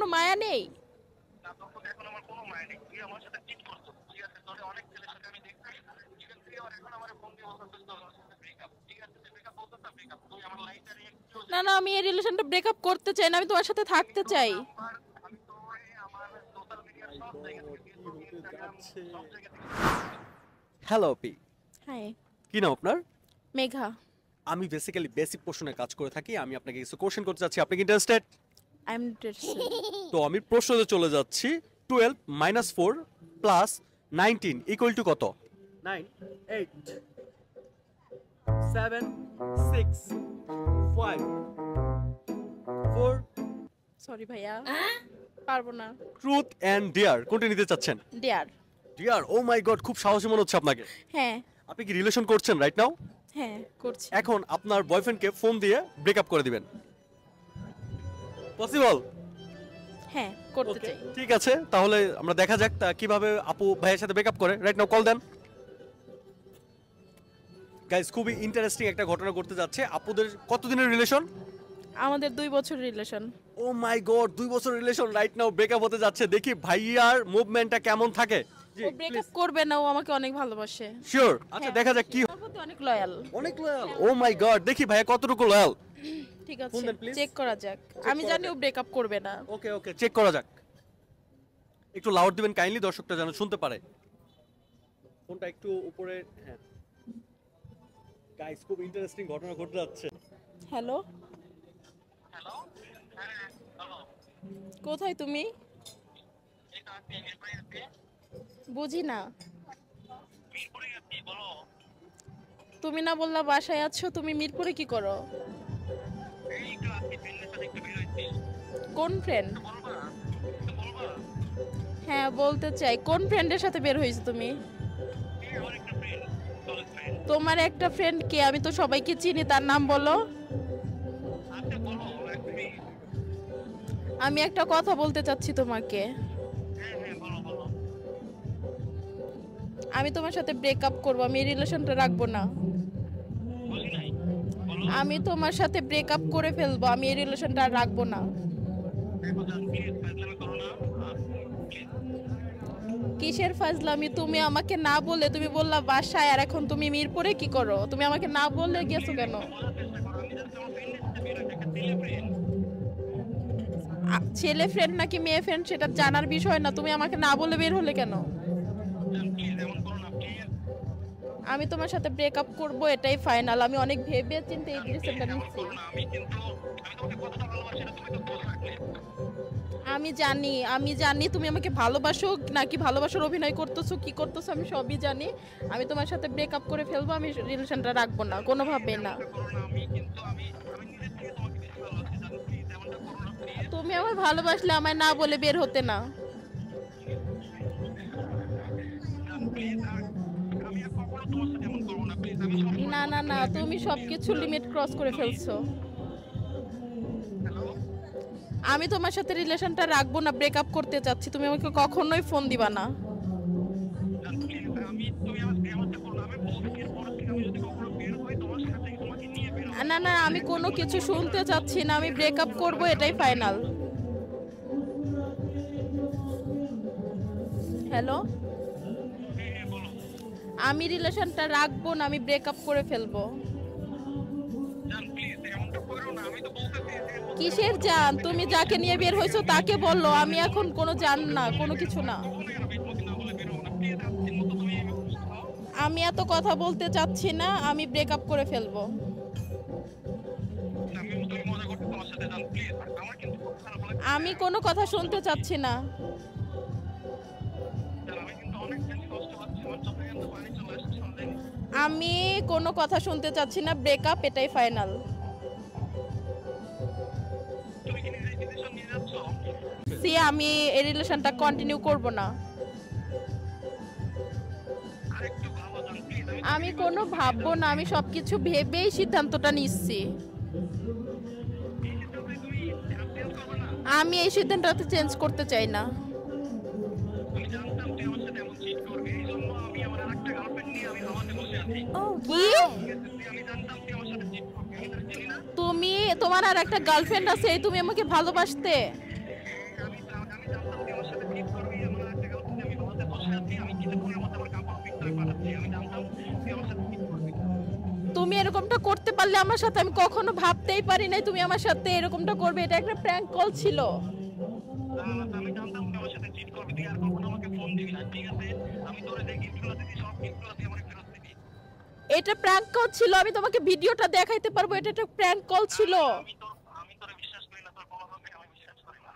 কোনো মায়া নেই? না তোর প্রতি এখন আমার কোনো মায়া নেই, তুই আমার সাথে চিট করছো, ঠিক আছে? তোর অনেক ছেলের সাথে আমি দেখছি, ইভেন তুই আমার এখন আমার ফোন দিয়ে বলছিস তোর সাথে ব্রেকআপ, ঠিক আছে? তুই ব্রেকআপ বলছিস না ব্রেকআপ, তুই আমার লাইফে রিয়েক্ট না না, আমি এই রিলেশনটা ব্রেকআপ করতে চাই না, আমি তোমার সাথে থাকতে চাই। নাম্বার, আমি তোরে আমার সোশ্যাল মিডিয়ার সব জায়গা থেকে কি ফেসবুক, হতে ইনস্টাগ্রাম, যাচ্ছে? সব জায়গা থেকে। হ্যালো আপি, হাই। কি নাম আপনার? মেঘা। আমি বেসিক্যালি বেসিক প্রশ্নের কাজ করে থাকি। আমি আপনাকে কিছু কোশ্চেন করতে চাচ্ছি, আপনি কি ইন্টারেস্টেড? I am interested. তো আমি প্রশ্নতে চলে যাচ্ছি। 12 - 4 + 19 = কত? 9 8 7 6 5 4 সরি ভাইয়া, পারবো না। ট্রুথ এন্ড ডেয়ার কোনটা নিতে চাচ্ছেন? ডিয়ার। ডিয়ার, ও মাই গড, খুব সাহসী মনে হচ্ছে আপনাকে। হ্যাঁ আপনি কি রিলেশন করছেন রাইট নাও? হ্যাঁ করছি। এখন আপনার বয়ফ্রেন্ডকে ফোন দিয়ে ব্রেকআপ করে দিবেন, পসিবল? হ্যাঁ করতে ওকে, চাই। ঠিক আছে, তাহলে আমরা দেখা যাক তা কিভাবে আপু ভাইয়ের সাথে ব্রেকআপ করে। রাইট নাও কল দেন। গাইস, খুবই ইন্টারেস্টিং একটা ঘটনা ঘটতে যাচ্ছে। আপুদের কতদিনের রিলেশন? আমাদের 2 বছর রিলেশন। ও মাই গড, 2 বছর রিলেশন, রাইট নাও ব্রেকআপ হতে যাচ্ছে। দেখি ভাইয়ার মুভমেন্টটা কেমন থাকে। জি ও ব্রেকআপ করবে না, ও আমাকে অনেক ভালোবাসে। শিওর? আচ্ছা, হ্যাঁ, দেখা যাক কি। আমার প্রতি অনেক লয়াল। অনেক লয়াল? ও মাই গড, দেখি ভাইয়া কতটুকু লয়াল। ঠিক ফোন আছে, দেন, please। চেক করা যাক। আমি করা জানি যাক। ও ব্রেকআপ করবে না। ওকে ওকে, চেক করা যাক। একটু লাউড দিবেন কাইন্ডলি, দর্শকটা যেন শুনতে পারে। ফোনটা একটু উপরে, হ্যাঁ। গাইস, খুব ইন্টারেস্টিং ঘটনা ঘটতে যাচ্ছে। হ্যালো, হ্যালো, হ্যাঁ হ্যালো, কোথায় তুমি? এই তো আপনি মিরপুরে আছি। বুঝি না। মিরপুরে আছি, বলো। তুমি না বললা বাসায় আছো, তুমি মিরপুরে কি করো? এই তো আপনি ফ্রেন্ডের সাথে একটু বের হয়েছি। কোন ফ্রেন্ড? বলবা, একটু বলবা? হ্যাঁ বলতে চাই, কোন ফ্রেন্ডের সাথে বের হয়েছো তুমি? এই আমার একটা ফ্রেন্ড, কলেজ ফ্রেন্ড। তোমার একটা ফ্রেন্ড কে? আমি তো সবাইকে চিনি, তার নাম বলো। আচ্ছা বলো, একটু। আমি একটা কথা বলতে চাচ্ছি তোমাকে। হ্যাঁ হ্যাঁ, বলো বলো। আমি তোমার সাথে ব্রেকআপ করব, আমি এই রিলেশনটা রাখবো না। বুঝি নাই, বলো। আমি তোমার সাথে ব্রেকআপ করে ফেলবো, আমি এই রিলেশনটা আর রাখবো না। দেখো জান, প্লিজ ফাজলামি করো না, প্লিজ। কিসের ফাজলামি? তুমি আমাকে না বলে তুমি বললা বাসায়, আর এখন তুমি মিরপুরে কি করো? তুমি আমাকে না বলে গেছো কেন? বোঝার চেষ্টা করো, আমি জাস্ট আমার ফ্রেন্ডের সাথে বের হয়েছি, একটা ছেলে ফ্রেন্ড। ছেলে ফ্রেন্ড নাকি মেয়ে ফ্রেন্ড সেটা জানার বিষয় না, তুমি আমাকে না বলে বের হলে কেন? জান প্লিজ এমন করো না, প্লিজ। আমি তোমার সাথে ব্রেকআপ করব, এটাই ফাইনাল। আমি অনেক ভেবে চিন্তে এই ডিসিশনটা এমন নিচ্ছি। করো না, আমি তোমাকে কতটা ভালোবাসি এটা তুমি তো বোঝো রাখলে। আমি জানি তুমি আমাকে ভালোবাসো নাকি ভালোবাসার অভিনয় করতেছো, কি করতেছো আমি সবই জানি। আমি তোমার সাথে ব্রেকআপ করে ফেলবো, আমি রিলেশনটা রাখবো না কোনোভাবেই না। এমনটা করো না, আমি নিজের থেকে তোমাকে বেশি ভালোবাসি জান, প্লিজ এমনটা করো না, প্লিজ। তুমি আমার ভালোবাসলে আমায় না বলে বের হতে না। জান প্লিজ, আমি আর কখনো তোমার সাথে এমন করবো না, প্লিজ। আমি সবসময় না না না, তোমাকে তুমি সবকিছু লিমিট ক্রস করে ফেলছো। হ্যালো, আমি তোমার সাথে রিলেশনটা রাখবো না, ব্রেকআপ করতে চাচ্ছি। তুমি আমাকে কখনোই ফোন দিবা না। জান প্লিজ, তুমি আমার এমনটা করো না, আমি বলছি এরপর থেকে আমি যদি কখনো বের হই তোমার সাথে তোমাকে নিয়ে বের হবো। না না, আমি কোনো কিছু শুনতে চাচ্ছি না, আমি ব্রেকআপ করব, এটাই ফাইনাল। হ্যালো, হ্যাঁ হ্যাঁ, বলো। আমি রিলেশনটা রাখবো না, আমি ব্রেকআপ করে ফেলবো। জান প্লিজ এমনটা করো না, আমি তো বলতেছি যে কিসের জান? তুমি যাকে নিয়ে বের হয়েছো তাকে বললো, আমি এখন কোনো জান না, কোনো কিছু না। কখনোই আমি তোমাকে না বলে বের হবো না, প্লিজ। আজকের মতো তুমি বুঝাও। আমি এত কথা বলতে চাচ্ছি না, আমি ব্রেকআপ করে ফেলবো। তুমি মজা করতে তোমার সাথে জান, প্লিজ। আমার কিন্তু খুব খারাপ লাগে। আমি কোনো কথা শুনতে চাচ্ছি না। জান আমি কিন্তু অনেক বেশি কষ্ট পাচ্ছি, আমার চোখে কিন্তু পানি চলে আসছে অলরেডি। আমি কোনো কথা শুনতে চাচ্ছি না, ব্রেকআপ, এটাই ফাইনাল। তুমি কি নিজেই ডিসিশন নিয়ে যাচ্ছ? আমি এই রিলেশনটা কন্টিনিউ করব না। আরেকটু ভালো জান প্লিজ। আমি কোনো ভাববো না, আমি সবকিছু ভেবেই সিদ্ধান্তটা নিচ্ছি। এই সিদ্ধান্তে তুমি চেঞ্জ করবে না? আমি এই সিদ্ধান্তটা চেঞ্জ করতে চাই না। আমি জানতাম তুই আমার সাথে এমন চিট করবি, এই জন্য আমি আমার আরেকটা গার্লফ্রেন্ড নিয়ে আমি হাওয়াতে বসে আছি। কি? আমি জানতাম তুই আমার সাথে চিট করবি, আমি তো চিনি না। তুমি, তোমার আর একটা গার্লফ্রেন্ড আছে, এই তুমি আমাকে ভালোবাসতে? আমি সাথে চিট করবি এমন একটা গেল তুই আমি রোদে বসে আছি আমি কিছুক্ষণের মধ্যে আমার কাপড় পিক করে পাঠাচ্ছি আমি জানতাম তুই আমার সাথে চিট করবি তুমি এরকমটা করতে পারলে আমার সাথে, আমি কখনো ভাবতেই পারি নাই তুমি আমার সাথে এরকমটা করবে। এটা একটা প্র্যাঙ্ক কল ছিল। আমি জানতাম তুই আমার সাথে চিট করবি তুই আর কখনো আমাকে ফোন দিবি না ঠিক আছে আমি তোরে যে গিফটগুলো দিছি সব গিফটগুলো তুই আমাকে ফেরত দিবি এটা প্র্যাঙ্ক কল ছিল, আমি তোমাকে ভিডিওটা দেখাইতে পারবো। এটা একটা প্র্যাঙ্ক কল ছিল। আমি তোরে বিশ্বাস করি না তোর কোনোভাবে আমি বিশ্বাস করি না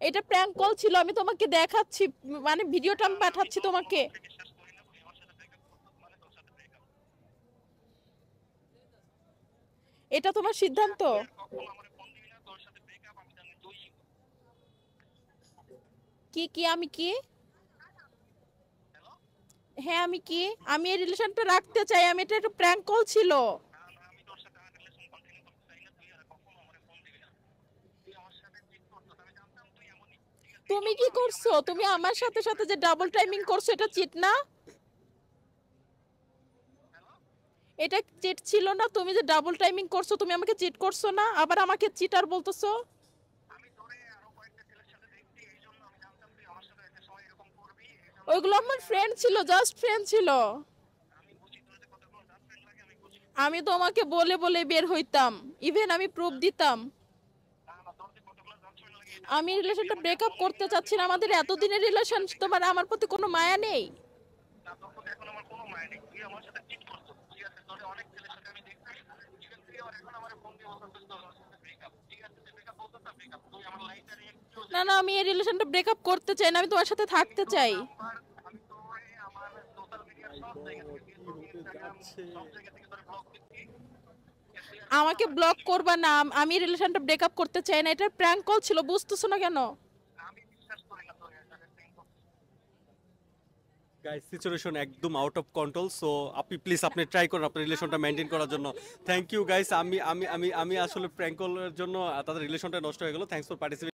এটা প্র্যাঙ্ক কল ছিল, আমি তোমাকে দেখাচ্ছি, মানে ভিডিওটা আমি পাঠাচ্ছি তোমাকে। বিশ্বাস করি না তুই আমার সাথে ব্রেকআপ করছিস মানে তোর সাথে ব্রেকআপ এটা তোমার সিদ্ধান্ত। কখনো আমারে ফোন দিবি না তোর সাথে ব্রেকআপ আমি জানি তুই কি কি আমি কি? হ্যালো হ্যাঁ আমি কি? আমি এই রিলেশনটা রাখতে চাই। আমি, এটা একটা প্র্যাঙ্ক কল ছিল। না আমি তোর সাথে আর রিলেশন কন্টিনিউ করতে চাই না তুই আর কখনো আমারে ফোন দিবি না তুই আমার সাথে চিট করছিস আমি জানতাম তুই এমনই ঠিক আছে তুমি কি করছো? তুমি আমার সাথে সাথে যে ডাবল টাইমিং করছো, এটা চিট না? এটা চিট ছিল না? তুমি যে ডাবল টাইমিং করছো, তুমি আমাকে চিট করছো না? আবার আমাকে চিটার বলতেছো? আমি তোরে আরো কয়েকটা ছেলের সাথে দেখছি এই জন্য আমি জানতাম তুই আমার সাথে একটা সময় এরকম করবি এই জন্য ওইগুলো আমার ফ্রেন্ড ছিল, জাস্ট ফ্রেন্ড ছিল। আমি বুঝি তোর যে কতগুলো গার্লফ্রেন্ড লাগে আমি বুঝি আমি তোমাকে বলে বলে বের হইতাম, ইভেন আমি প্রুফ দিতাম। না তোর যে কতগুলো গার্লফ্রেন্ড লাগে আমি রিলেশনটা ব্রেকআপ করতে চাচ্ছি না। আমাদের এতদিনের রিলেশন, তোমার আমার প্রতি কোনো মায়া নেই? না তোর প্রতি এখন আমার কোনো মায়া নেই তুই আমার সাথে চিট করছিস ঠিক আছে তোরে অনেক ছেলের সাথে আমি দেখছি ইভেন তুই আমার এখন আমার ফোন দিয়ে বলছিস তোর সাথে ব্রেকআপ ঠিক আছে তুই ব্রেকআপ বলছিস না ব্রেকআপ তুই আমার লাইফে একটু না না, আমি এই রিলেশনটা ব্রেকআপ করতে চাই না, আমি তোমার সাথে থাকতে চাই। আমি তোরে আমার সোশ্যাল মিডিয়ার সব জায়গা থেকে ফেসবুক ইনস্টাগ্রাম সব জায়গা থেকে তোরে ব্লক দিচ্ছি আমাকে ব্লক করবা না, আমি রিলেশনটা ব্রেকআপ করতে চাই না। এটা প্র্যাঙ্ক কল ছিল, বুঝতেছো না কেন? আমি বিশ্বাস করি না তোর সাথে প্রেম করতে গাইস সিচুয়েশন একদম আউট অফ কন্ট্রোল, সো আপনি প্লিজ আপনি ট্রাই করুন আপনার রিলেশনটা মেনটেন করার জন্য। থ্যাংক ইউ গাইস, আমি আসলে প্র্যাঙ্ক কলের জন্য তাদের রিলেশনটা নষ্ট হয়ে গেল। Thanks for participating.